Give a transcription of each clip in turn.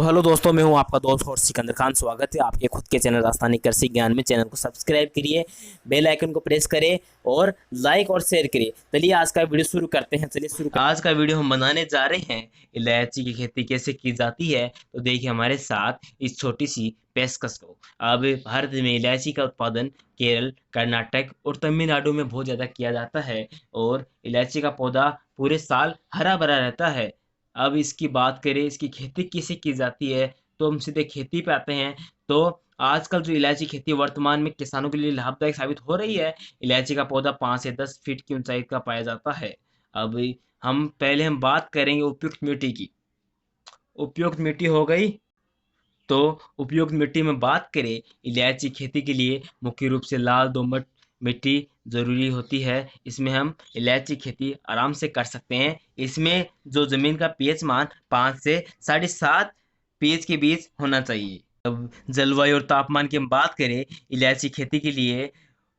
Hello दोस्तों, मैं हूं आपका दोस्त और सिकंदर खान। स्वागत है आपके खुद के चैनल राजस्थानी कृषि ज्ञान में। चैनल को सब्सक्राइब करिए, बेल आइकन को प्रेस करें और लाइक और शेयर करिए। चलिए आज का वीडियो शुरू करते हैं। चलिए आज का वीडियो हम बनाने जा रहे हैं इलायची की खेती कैसे की जाती है। तो देखिए हमारे साथ इस छोटी सी पेशकश को। अब भारत में इलायची का उत्पादन केरल, कर्नाटक और तमिलनाडु में बहुत ज़्यादा किया जाता है और इलायची का पौधा पूरे साल हरा भरा रहता है। अब इसकी बात करें, इसकी खेती कैसे की जाती है, तो हम सीधे खेती पे आते हैं। तो आजकल जो इलायची खेती वर्तमान में किसानों के लिए लाभदायक साबित हो रही है। इलायची का पौधा 5 से 10 फीट की ऊंचाई का पाया जाता है। अब हम बात करेंगे उपयुक्त मिट्टी की। उपयुक्त मिट्टी हो गई, तो उपयुक्त मिट्टी में बात करें, इलायची खेती के लिए मुख्य रूप से लाल दोमट मिट्टी ज़रूरी होती है। इसमें हम इलायची खेती आराम से कर सकते हैं। इसमें जो ज़मीन का पीएच मान 5 से 7.5 पीएच के बीच होना चाहिए। अब जलवायु और तापमान की हम बात करें, इलायची खेती के लिए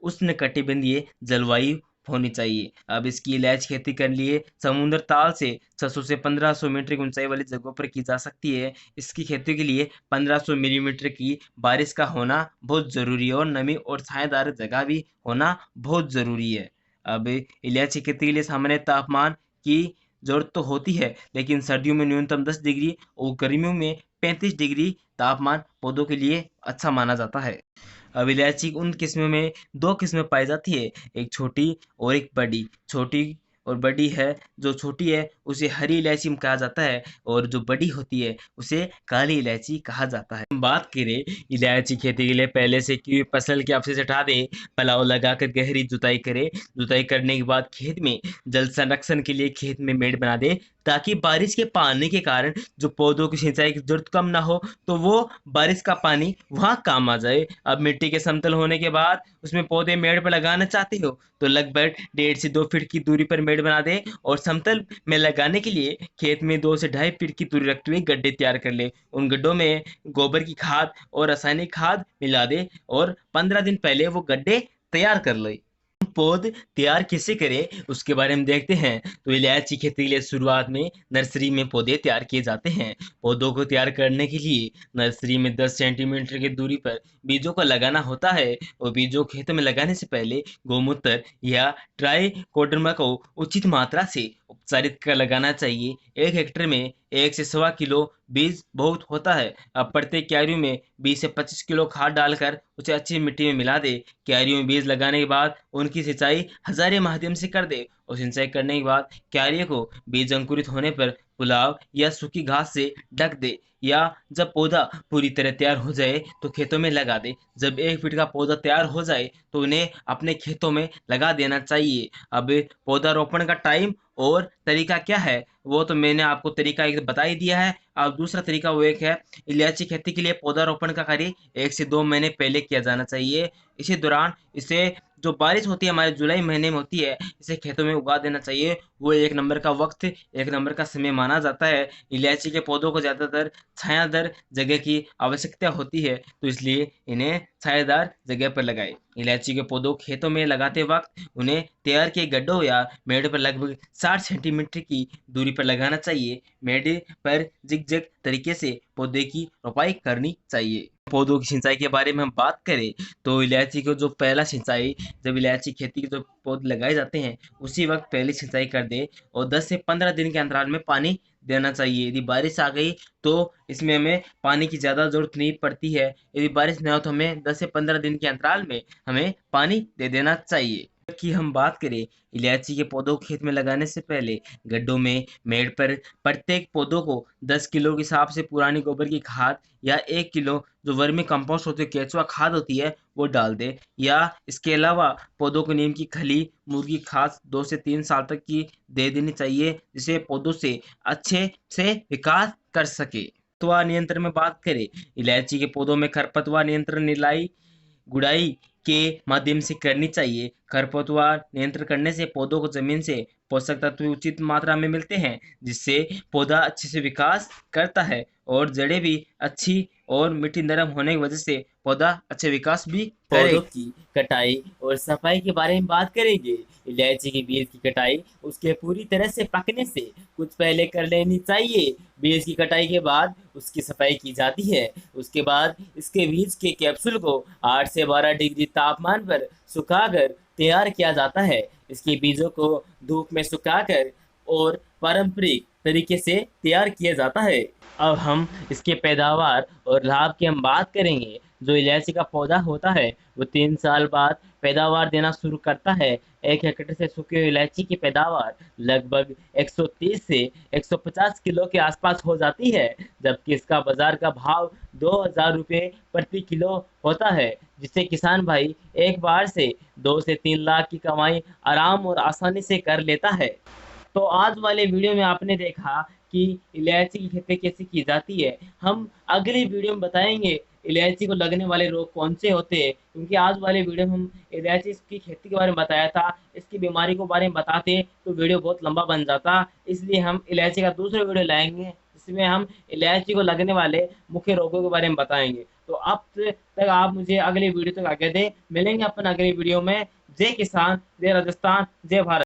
उष्णकटिबंधीय जलवायु होनी चाहिए। अब इसकी इलायची खेती करने लिए समुद्र ताल से 600 से 1500 मीटर की ऊंचाई वाली जगहों पर की जा सकती है। इसकी खेती के लिए 1500 मिलीमीटर की बारिश का होना बहुत ज़रूरी है और नमी और छायादार जगह भी होना बहुत ज़रूरी है। अब इलायची खेती के लिए सामान्य तापमान की ज़रूरत तो होती है, लेकिन सर्दियों में न्यूनतम 10 डिग्री और गर्मियों में 35 डिग्री तापमान पौधों के लिए अच्छा माना जाता है। अब इलायची उन किस्मों में 2 किस्में पाई जाती है, एक छोटी और एक बड़ी। छोटी और बड़ी है, जो छोटी है उसे हरी इलायची कहा जाता है और जो बड़ी होती है उसे काली इलायची कहा जाता है। हम बात करें इलायची खेती के लिए, पहले से की हुई फसल के अवशेष हटा दें, पलाव लगाकर गहरी जुताई करें। जुताई करने के बाद खेत में जल संरक्षण के लिए खेत में मेड़ बना दें, ताकि बारिश के पानी के कारण जो पौधों की सिंचाई की जरूरत कम ना हो, तो वो बारिश का पानी वहाँ काम आ जाए। अब मिट्टी के समतल होने के बाद उसमें पौधे मेड़ पर लगाना चाहते हो तो लगभग 1.5 से 2 फीट की दूरी पर मेड़ बना दें और समतल में लगाने के लिए खेत में 2 से 2.5 फीट की दूरी रखते हुए गड्ढे तैयार कर ले। उन गड्ढों में गोबर की खाद और रासायनिक खाद मिला दे और 15 दिन पहले वो गड्ढे तैयार कर ले। पौध तैयार कैसे करें उसके बारे में देखते हैं। तो इलायची खेती के लिए शुरुआत में नर्सरी में पौधे तैयार किए जाते हैं। पौधों को तैयार करने के लिए नर्सरी में 10 सेंटीमीटर की दूरी पर बीजों को लगाना होता है और बीजों को खेत में लगाने से पहले गोमूत्र या ट्राइकोडर्मा को उचित मात्रा से उपचारित कर लगाना चाहिए। 1 हेक्टेयर में 1 से 1.25 किलो बीज बहुत होता है। अब प्रत्येक क्यारियों में 20 से 25 किलो खाद डालकर उसे अच्छी मिट्टी में मिला दे। क्यारियों में बीज लगाने के बाद उनकी सिंचाई हजारे माध्यम से कर दे और सिंचाई करने के बाद क्यारियों को बीज अंकुरित होने पर पुलाव या सूखी घास से ढक दे, या जब पौधा पूरी तरह तैयार हो जाए तो खेतों में लगा दे। जब 1 फीट का पौधा तैयार हो जाए तो उन्हें अपने खेतों में लगा देना चाहिए। अब पौधा रोपण का टाइम और तरीका क्या है, वो तो मैंने आपको तरीका एक बता ही दिया है। अब दूसरा तरीका वो एक है, इलायची खेती के लिए पौधारोपण का कार्य 1 से 2 महीने पहले किया जाना चाहिए। इसी दौरान इसे जो बारिश होती है हमारे जुलाई महीने में होती है, इसे खेतों में उगा देना चाहिए। वो 1 नंबर का वक्त, 1 नंबर का समय माना जाता है। इलायची के पौधों को ज़्यादातर छायादार जगह की आवश्यकता होती है, तो इसलिए इन्हें छायादार जगह पर लगाएं। इलायची के पौधों खेतों में लगाते वक्त उन्हें तैयार किए गड्ढों या मेड़ पर लगभग 60 सेंटीमीटर की दूरी पर लगाना चाहिए। मेड़ पर जिग-जैग तरीके से पौधे की रोपाई करनी चाहिए। पौधों की सिंचाई के बारे में हम बात करें, तो इलायची को जो पहला सिंचाई, जब इलायची खेती के जो पौधे लगाए जाते हैं उसी वक्त पहली सिंचाई कर दे और 10 से 15 दिन के अंतराल में पानी देना चाहिए। यदि बारिश आ गई तो इसमें हमें पानी की ज़्यादा ज़रूरत नहीं पड़ती है। यदि बारिश न हो तो हमें 10 से 15 दिन के अंतराल में हमें पानी दे देना चाहिए। की हम बात करें, इलायची के पौधों को खेत में लगाने से पहले गड्ढों में मेड़ पर प्रत्येक पौधों को 10 किलो के हिसाब से पुरानी गोबर की खाद या 1 किलो जो वर्मी कंपोस्ट होती है, केचुआ खाद होती है, वो डाल दे। या इसके अलावा पौधों को नीम की खली, मुर्गी खाद 2 से 3 साल तक की दे देनी चाहिए, जिससे पौधों से अच्छे से विकास कर सके। खरपतवार नियंत्रण में बात करें, इलायची के पौधों में खरपतवार नियंत्रण निराई गुड़ाई के माध्यम से करनी चाहिए। खरपतवार नियंत्रण करने से पौधों को जमीन से पोषक तत्व उचित मात्रा में मिलते हैं, जिससे पौधा अच्छे से विकास करता है और जड़ें भी अच्छी और मिट्टी नरम होने की वजह से पौधा अच्छे विकास भी पौधों की कटाई और सफाई के बारे में बात करेंगे। इलायची के बीज की कटाई उसके पूरी तरह से पकने से कुछ पहले कर लेनी चाहिए। बीज की कटाई के बाद उसकी सफाई की जाती है। उसके बाद इसके बीज के कैप्सूल को 8 से 12 डिग्री तापमान पर सुखाकर तैयार किया जाता है। इसके बीजों को धूप में सुखाकर और पारंपरिक तरीके से तैयार किया जाता है। अब हम इसके पैदावार और लाभ की हम बात करेंगे। जो इलायची का पौधा होता है वो 3 साल बाद पैदावार देना शुरू करता है। 1 हेक्टेयर से सूखी हुई इलायची की पैदावार लगभग 130 से 150 किलो के आसपास हो जाती है, जबकि इसका बाजार का भाव 2000 रुपये प्रति किलो होता है, जिससे किसान भाई एक बार से 2 से 3 लाख की कमाई आराम और आसानी से कर लेता है। तो आज वाले वीडियो में आपने देखा कि इलायची की खेती कैसे की जाती है। हम अगली वीडियो में बताएंगे इलायची को लगने वाले रोग कौन से होते हैं, क्योंकि आज वाले वीडियो में हम इलायची की खेती के बारे में बताया था, इसकी बीमारी के बारे में बताते तो वीडियो बहुत लंबा बन जाता। इसलिए हम इलायची का दूसरा वीडियो लाएंगे जिसमें हम इलायची को लगने वाले मुख्य रोगों के बारे में बताएंगे। तो अब तक आप मुझे अगली वीडियो तक आगे दें। मिलेंगे अपन अगली वीडियो में। जय किसान, जय राजस्थान, जय भारत।